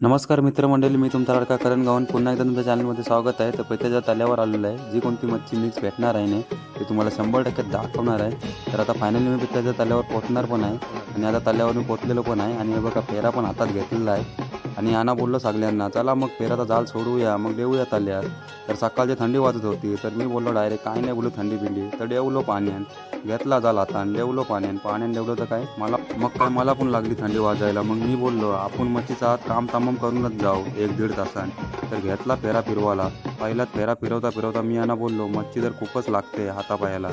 नमस्कार मित्रमंडळी, मी तुमचा लाडका करण गावन पुन्हा एकदा तुमच्या चॅनलमध्ये स्वागत आहे. तर पेत्याच्या तल्यावर आलेलं आहे. जी कोणती मच्छी मिक्स भेटणार आहे ना ते तुम्हाला 100% दाखवणार आहे. तर आता फायनली मी पेत्याच्या तल्यावर पोहोचणार पण आहे आणि आता तल्यावर मी पोहोचलेलो पण आहे आणि हे बघा फेरा पण हातात घेतलेला आहे. आणि यांना बोललो सगळ्यांना, चला मग फेराचा जाल सोडूया, मग देऊया तल्यात. तर सकाळची थंडी वाजत होती, तर मी बोललो डायरेक्ट काय नाही बोलू थंडी बिंडी, तर डेवलो पाण्यान घेतला जाल हातान, डेवलो पाण्यान डेवलं तर काय मला पण लागली थंडी वाजायला. मग मी बोललो आपण मच्छीचा आत काम तामम करूनच जाऊ 1-1.5 तासान. तर घेतला फेरा फिरवाला. पहिलाच फेरा फिरवता फिरवता मी यांना बोललो मच्छी तर खूपच लागते हातापायाला.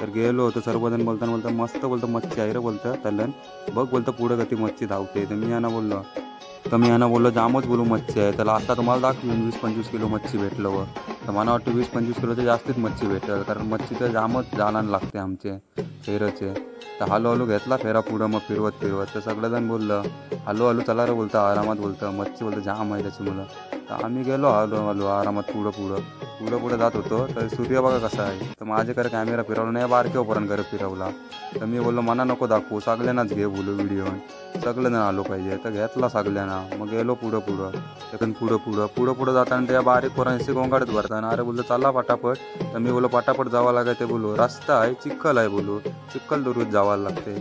तर गेलो तर सर्वजण बोलता मस्त बोलतं मच्छी आहे रे, बोलतं तलन बघ, बोलतं पुढं गती मच्छी धावते. तर मी यांना बोललो जामच बोलू मच्छी आहे. तर आता तुम्हाला दाखवीन 20-25 किलो मच्छी भेटलं व. तर मला वाटतं 20-25 किलोचं जास्तीच मच्छी भेटेल, कारण मच्छी तर जामच जालान लागते आमचे फेरचे. तर हळूहळू घेतला फेरा पुढं, मग फिरवत तर सगळेजण बोललं हळूहळू चला रे, बोलतं आरामात, बोलतं मच्छी बोलतं जाम आहे त्याची मुलं. तर आम्ही गेलो हळूहळू आरामात पुढं जात होतो. तर सूर्य बघा कसा आहे. तर माझ्याकडे कॅमेरा फिरवला नाही, बारकेपर्यंत घर फिरवला. तर मी बोललो मना नको दाखवू, सगळ्यांनाच घे बोलू व्हिडिओ, सगळेजण आलो पाहिजे. तर घेतला सगळ्यांना, मग गेलो पुढं त्यातून पुढं जाताना त्या बारीक पोरांशी गोंगाडत भरताना अरे बोललो चला पटापट. तर मी बोललो पटापट जावं लागाय, ते बोलू रस्ता आहे चिखल आहे, बोलू चिखल दुरुत जावं लागते.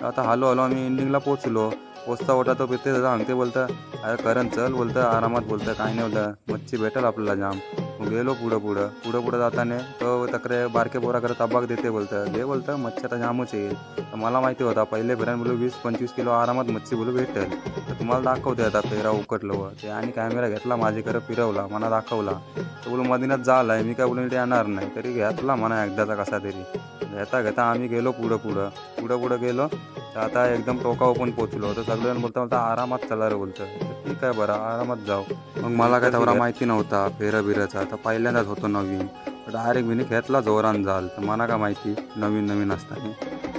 आता हळूहळू आम्ही एंडिंगला पोचता होता तो पेते सांगते, बोलतं अरे करण चल, बोलतं आरामात, बोलतं काय नाही, बोलतं मच्छी भेटेल आपल्याला जाम. मग गेलो पुढं जाताना तो तक्रे बारके पोराकडे तबाक देते, बोलतं घे, बोलतं मच्छी आता जामच येईल. तर मला माहिती होता पहिले फेऱ्यान बोलू 20-25 किलो आरामात मच्छी बोलू भेटेल. तर तुम्हाला दाखवते आता फेरा उकटलं व ते, आणि कॅमेरा घेतला माझ्याकडे फिरवला, मला दाखवला. तर बोलू मदिनात झाला आहे, मी काय बोलून इथे येणार नाही, तरी घेतला म्हणा एकदाचा कसा तरी. घेता आम्ही गेलो पुढं गेलो. तर आता एकदम टोकावर पण पोचलो. तर सगळेजण बोलता आरामात चला रे, बोलतं तर ठीक आहे बरं आरामात जाऊ. मग मला काय तेवढा माहिती नव्हता बिराचा, तर पहिल्यांदाच होतो नवीन. डायरेक्ट मी घेतला जोरान जाल. तर मला काय माहिती नवीन असताना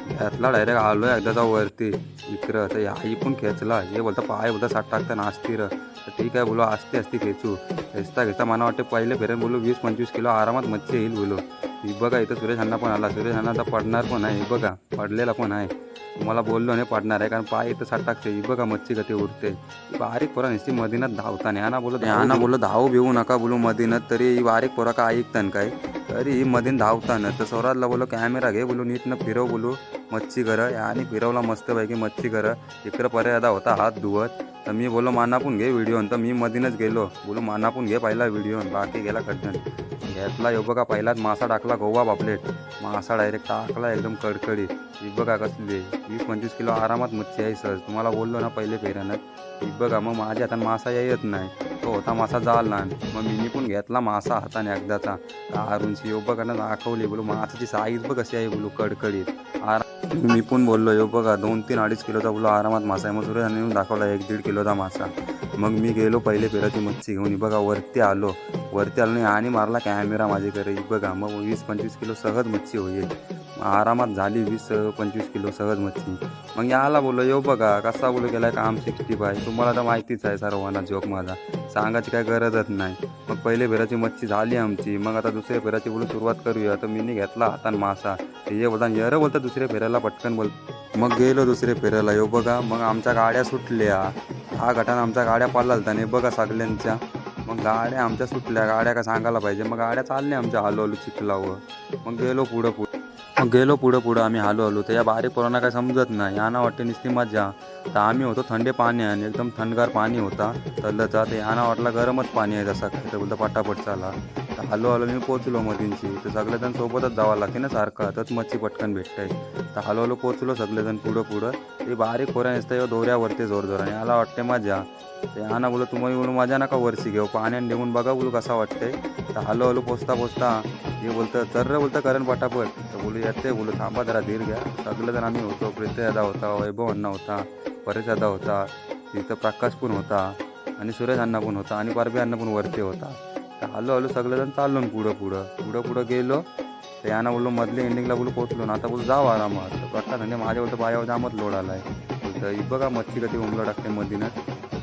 घेतला, डायरेक्ट आलो एकदाचा वरती इकडं. तर आई पण खेचला, हे बोलता पाय बोलता साठ टाकता नाचती र. तर ठीक आहे बोलो असती खेचू. घेता मला वाटते पहिले फेऱ्यान बोलू 20-25 किलो आरामात मच्छी येईल बोलो. ही बघा इथं सुरेश अण्णा पण आला, सुरेश अण्णा आता पडणार पण आहे, बघा पडलेला पण आहे. तुम्हाला बोललो नाही पडणार आहे, कारण पाय इथं साठ टाकते, ही बघा मच्छी कधी उरते. बारीक पोरा नुसती मदिनात धावता नाही. यांना बोललो धावू भिवू नका बोलू मदिनात, तरी ही बारीक पोरा का ऐकतान काय, तरी ही मधीन धावताना. तर स्वराजला बोललो कॅमेरा घे बोलू, नीटनं फिरव बोलू मच्छी कर. आणि फिरवला मस्तपैकी मच्छी कर. इकडं पर्यादा होता हात धुवत. तर मी बोललो मानापून घे व्हिडिओ, तर मी मधीनच गेलो बोलू मानापून घे पहिला व्हिडिओ, बाकी गेला खड्डन. घेतला यो बघा पहिलाच मासा टाकला, गोवा पापलेट मासा डायरेक्ट टाकला एकदम कडकडीत. ही बघा कसली 20-25 किलो आरामात मच्छी आहे सहज. तुम्हाला बोललो ना पहिले फेऱ्यानं. ही बघा मग माझ्या हाताने मासा येत नाही, तो होता मासा जाळला. मग मी पण घेतला मासा हाताने एकदाचा आरुणची. यो बघा ना दाखवली बोलू मासाची साईज बघ कशी आहे बोलू कडकडीत. मी पण बोललो यो बघा 2-3-2.5 किलोचा बोलू आरामात मासा आहे. मग सूर्याने दाखवला 1-1.5 किलोचा मासा. मग मी गेलो पहिले फेराची मच्छी घेऊन. बघा वरती आलो नाही आणि मारला कॅमेरा माझ्याकडे. बघा मग 20-25 किलो सहज मच्छी होईल. आरामात झाली 20-25 किलो सहज मच्छी. मग याला बोललो यो बघा कसा बोलू गेला काम 65. तुम्हाला तर माहितीच आहे सर्वांना जोक माझा, सांगायची काय गरजच नाही. मग पहिले फेराची मच्छी झाली आमची. मग आता दुसऱ्या फेराची बोलू सुरुवात करूया. तर मी घेतला हातान मासा. हे बोलता यरं बोलतं दुसऱ्या फेऱ्याला पटकन बोल. मग गेलो दुसऱ्या फेऱ्याला. यो बघा मग आमच्या गाड्या सुटल्या. हा गटानं आमच्या गाड्या पाळालता नाही बघा सगळ्यांच्या. मग गाड्या आमच्या सुटल्या, गाड्या का सांगायला पाहिजे. मग गाड्या चालल्या आमच्या हळूहळू चिखलावर. मग गेलो पुढं आम्ही हळूहळू. तर या बारीक पोरांना काय समजत नाही, यांना वाटते नुसती मजा. तर आम्ही होतो थंडे पाण्याने, एकदम थंडगार पाणी होता तल्लचा. तर यांना वाटला गरमच पाणी आहे जसं काय. तर बोलतं पटापट चाला. तर हळूहळू मी पोचलो मधींची. तर सगळेजण सोबतच जावं लागते ना सारखं, तरच मच्छी पटकन भेटते. तर हळूहळू पोचलो सगळेजण पुढं. ते बारीक पोऱ्या नसतं दोऱ्यावरती जोरजोराने, याला वाटते मजा. ते यांना बोलू तुम्ही बोलू मजा नका वरची घेऊ, पाण्याने देऊन बघा बोलू कसा वाटते. तर हळूहळू पोचता हे बोलतं चर्र बोलतं करण पटापट. तर बोलू येते बोलू थांबा जरा धीर घ्या. सगळेजण आम्ही होतो, प्रीतदादा होता, वैभव अण्णा होता, परेशदादा होता, तिथं प्रकाश पण होता, आणि सुरेश अण्णा पण होता, आणि पारबी अण्णा पण वरती होता. तर हळूहळू सगळेजण चाललो पुढं गेलो. तर यांना बोललो मधल्या एंडिंगला बोलू पोचलो ना, आता बोलू जाऊ आरामात. तर प्रकाश म्हणजे माझ्या बोलतो पायावर जामच लोड आला आहे. बोलतं ही बघा मच्छी कधी उमलं टाकते मधीनं.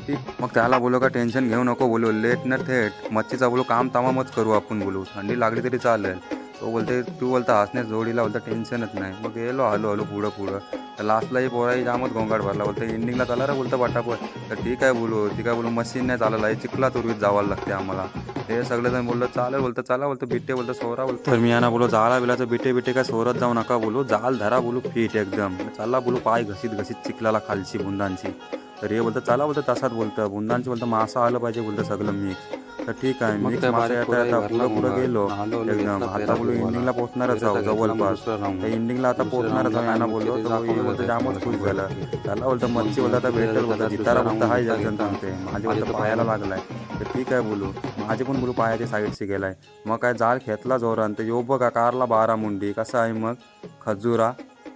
ठीक. मग त्याला बोलो का टेन्शन घेऊ नको बोलू, लेट न थेट मच्छीचा बोलू काम तमामच करू आपण बोलू, थंडी लागली तरी चालेल. तो बोलते तू बोलता हसण्यास जोडीला बोलता टेन्शनच नाही. मग गेलो हळूहळू पुढं तर लास्टलाही पोराही जामच गोंगाट भरला. बोलतं एंडिंगला चाला रे बोलतं पटापट. तर ठीक आहे बोलू ती काय बोलू मशीन नाही चाललं आहे चिखलात उर्वीत जावं लागते आम्हाला. ते सगळेजण बोललं चालेल बोलतं चला बोलतं बिट्टे बोलतं सोरा बोलतं. तर मी यांना बोलो जाळा बिलाचं बिटे काय सोरत जाऊ नका बोलू जाल धरा बोलू फिट एकदम. चला बोलू पाय घसीत चिखलाला खालची बुंदांची. तर हे बोलतं चला बोलतं तसाच बोलतं बुंदांची बोलतं मासा आलं पाहिजे बोलतं सगळं मिक्स. तर ठीक आहे मिक्स मासा आता पुढं गेलो एकदम. आता बोलू एंडिंगला पोहोचणारच आहोत जवळपास. तर एंडिंगला आता पोहोचणारच आहोत यांना बोललो तर हे बोलतं जामच खुश झालं. त्याला बोलतं मच्छी बोलतं आता भेटेल बोलतं जितारा बोलतं हाय जगजन सांगते माझे बोलतं पायाला लागलाय. तर ठीक आहे बोलू माझे पण बोलू पायाच्या साईडशी गेलाय. मग काय जाल खेतला जोरान तर यो बघा कारला 12 मुंडी कसा आहे मग खजुरा.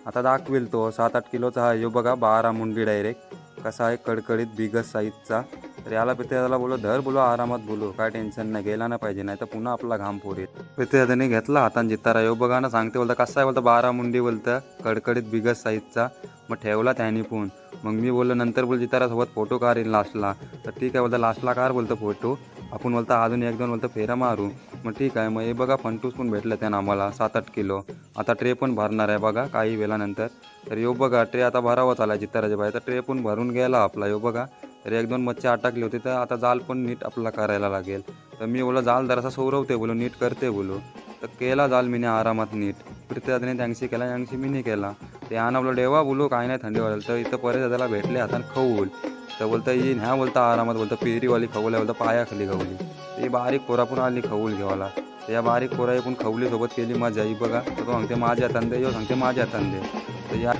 आता दाखवेल तो 7-8 किलोचा हा यो बघा 12 मुंडी डायरेक्ट कसा आहे कडकडीत बिगस साईजचा. तर याला पित्याला बोलो धर बोलो आरामात बोलो काय टेन्शन नाही गेला ना पाहिजे नाही तर पुन्हा आपला घाम पोरेल. पित्याने घेतला हातान जितारा यो बघा ना सांगते बोलतं कसा आहे बोलतं 12 मुंडी बोलतं कडकडीत बिगस साईजचा. मग ठेवला त्याने पण. मग मी बोललो नंतर बोल जितारासोबत फोटो काढीन लास्टला. तर ठीक आहे बोलतं लास्टला कार बोलतं फोटो आपण बोलतं अजून 1-2 बोलतं फेरा मारू. मग ठीक आहे मग हे बघा फंटूस पण भेटलं त्यानं आम्हाला 7-8 किलो. आता ट्रे पण भरणार आहे बघा काही वेळानंतर. तर यो बघा ट्रे आता भरावंच आला जिताराच्या बाहेर. तर ट्रे पण भरून गेला आपला यो बघा. तर 1-2 मच्छी अटकली होती तर आता जाल पण नीट आपला करायला लागेल. तर मी बोला जाल जरासा सोरवते बोलो नीट करते बोलो. तर केला जाल मीने आरामात नीट. पृथ्वीने त्यांशी केला यांशी मीने केला. ते आणा बोलो डेवा बोलू काय नाही थंडी वाढेल. तर इथं परत त्याला भेटले हाताने खवूल. तर बोलतं येईन ह्या बोलता आरामात बोलतं पेरीवाली खवल्या बोलतं पायाखाली खवली. ती बारीक पोरा पण आली खवूल घेवाला. तर या बारीक पोराही पण खवलीसोबत केली मजा ही बघा. तर तो सांगते माझ्या हातान दे यो सांगते माझ्या हातान दे. तर या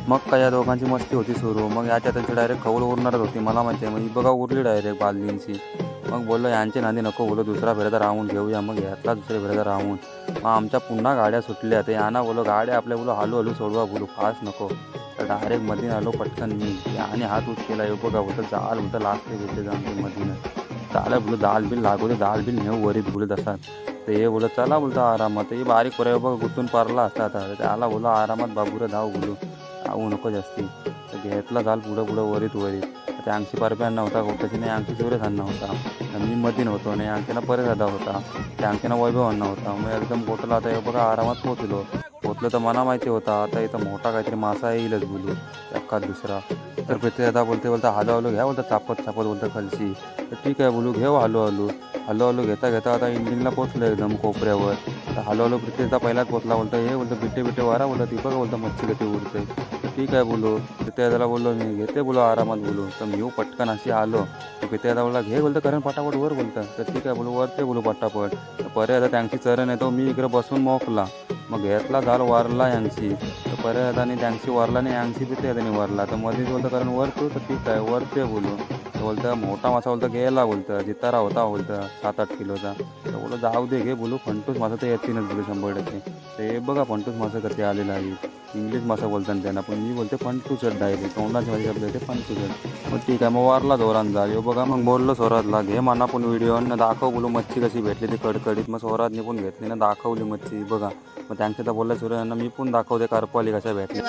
मग काय या दोघांची मस्ती होती सुरू. मग याच्या त्यांची डायरेक्ट खवल उरणारच होती मला माहिती आहे. मग ही बघा उरली डायरेक्ट बादलींची. मग बोललो यांचे नांदी नको बोलो दुसरा फेऱ्याचा राहून घेऊया. मग यातला दुसऱ्या फेऱ्याचा राहून मग आमच्या पुन्हा गाड्या सुटल्या. ते यांना बोलो गाड्या आपल्या बोलो हळूहळू सोडवा बोलू फास्ट नको. तर डायरेक्ट मधीन आलो पटकन मी आणि हात उच केला यो बघा बोलतं जाल बोलतं लागते घेतले जाऊन मधीनं. चालेल बोलू दाल बिल लागू दे दाल बिल नेऊ वरीत बोलत असाल. तर हे बोलत चला बोलतं आरामात. हे बारीक पोऱ्या बघा गुंतून पारला असता आता. त्याला बोला आरामात बाबूरा धाव बोलू आऊ नको जास्ती. तर घेतला जाल पुढं वरीत. ते अंगशी पारप्या नव्हता कोटाची नाही अंगशी सूर्य अण्णा होता. मी मधीन होतो नाही अंगठीना परेश दादा होता. त्या अंगठीना वैभव अण्णा होता. मग एकदम गोटला आता हे बघा आरामात पोचलो तर मला माहिती होता आता इथं मोठा काहीतरी मासा येईलच बोलू एखाद दुसरा. तर पृथ्वी दादा बोलता हळूहळू घ्या बोलतं चापत बोलतं खालची. तर ठीक आहे बोलू घेऊ हळूहळू घेता आता एंडिंगला पोचलो एकदम कोपऱ्यावर. तर हळूहळू पृथ्वीचा पहिलाच पोचला बोलतं हे बोलतं बिट्टे वारा बोलतं ती बघा बोलतं मच्छी कधी उरते. तर ठीक आहे बोलू पित्याला बोललो मी घेते बोलो आरामात बोलू. तर मी पटकन अशी आलो तर पित्यादा बोलला घे बोलतं कारण पटापट वर बोलतं. तर ठीक आहे बोलू वरते बोलू पटापट. तर परत आता त्यांची चरण येतो मी इकडे बसून मोकला. मग घेतला जाल वारला यांची. तर परत आणि त्यांची वारला नाही यांची पिते त्यांनी वारला. तर मध्येच बोलतं कारण वरतो तर ठीक आहे वरते बोलू. तर बोलतं मोठा मासा बोलतं गेला बोलतं जितारा होता बोलतं 7-8 किलोचा. तर बोललं जाऊ दे घे बोलू फंटूस मासा तर येतीलच बोलू 100%. तर हे बघा फंटूस मासा कधी आलेला आहे इंग्लिश मासा बोलतात त्यांना पण मी बोलते फंटूसच डायरेक्ट तोंडाची माझी शब्द येते फंटूसच. मग ठीक आहे मग वारला जोरान जाल यो बघा. मग बोललो स्वराजला घे म्हणा पण व्हिडिओ न दाखव बोलू मच्छी कशी भेटली ती कडकडीत. मग स्वराजने पण घेतली ना दाखवली मच्छी बघा. मग त्यांच्या तर बोललं सूर्यांना मी पण दाखवते करपवाली कशा भेटली.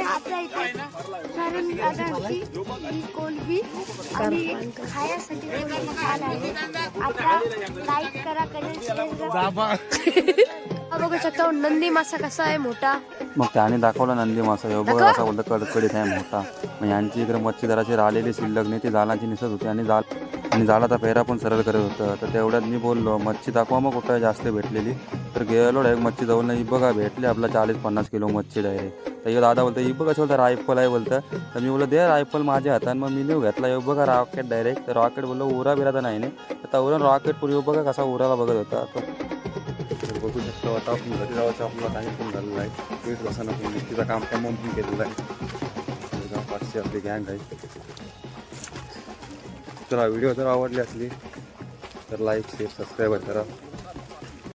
आपल्या इथे कोलबी आणि खाण्यासाठी आता लाईक करा बघू शकता नंदी मासा कसा आहे मोठा. मग त्याने दाखवला नंदी मासा यो बघा कसा बोलतं कडकडीत आहे मोठा. मग यांची इकडे मच्छी जराची राहिलेली शिल्लक नाही ती जालांची निसत होती आणि जालाचा फेरा पण सरळ करत होतं. तर तेवढ्यात मी बोललो मच्छी दाखवा मग कुठं जास्त भेटलेली. तर गेलो डायरेक्ट मच्छी जाऊन ही बघा भेटली आपला 40-50 किलो मच्छी डायरेक्ट. तर यो दादा बोलतं ही बघा बोलतं रायफल आहे बोलतं. तर मी बोललो दे रायफल माझ्या हातात. मग मी नेऊ घेतला यो बघा रॉकेट डायरेक्ट. तर रॉकेट बोललो उरा बिरा तर नाही तर तवरून रॉकेट पुढे येऊ बघा कसा उराला बघत होता. तर बघू शकतो आता आपण घरी जायचं आपला टाईम पण झालेला आहे. वीट बसानं पण तिचं काम पण केलेलं आहे. 500 आपली गँग आहे. तर व्हिडिओ जर आवडली असली तर लाईक शेअर सबस्क्राईब करा.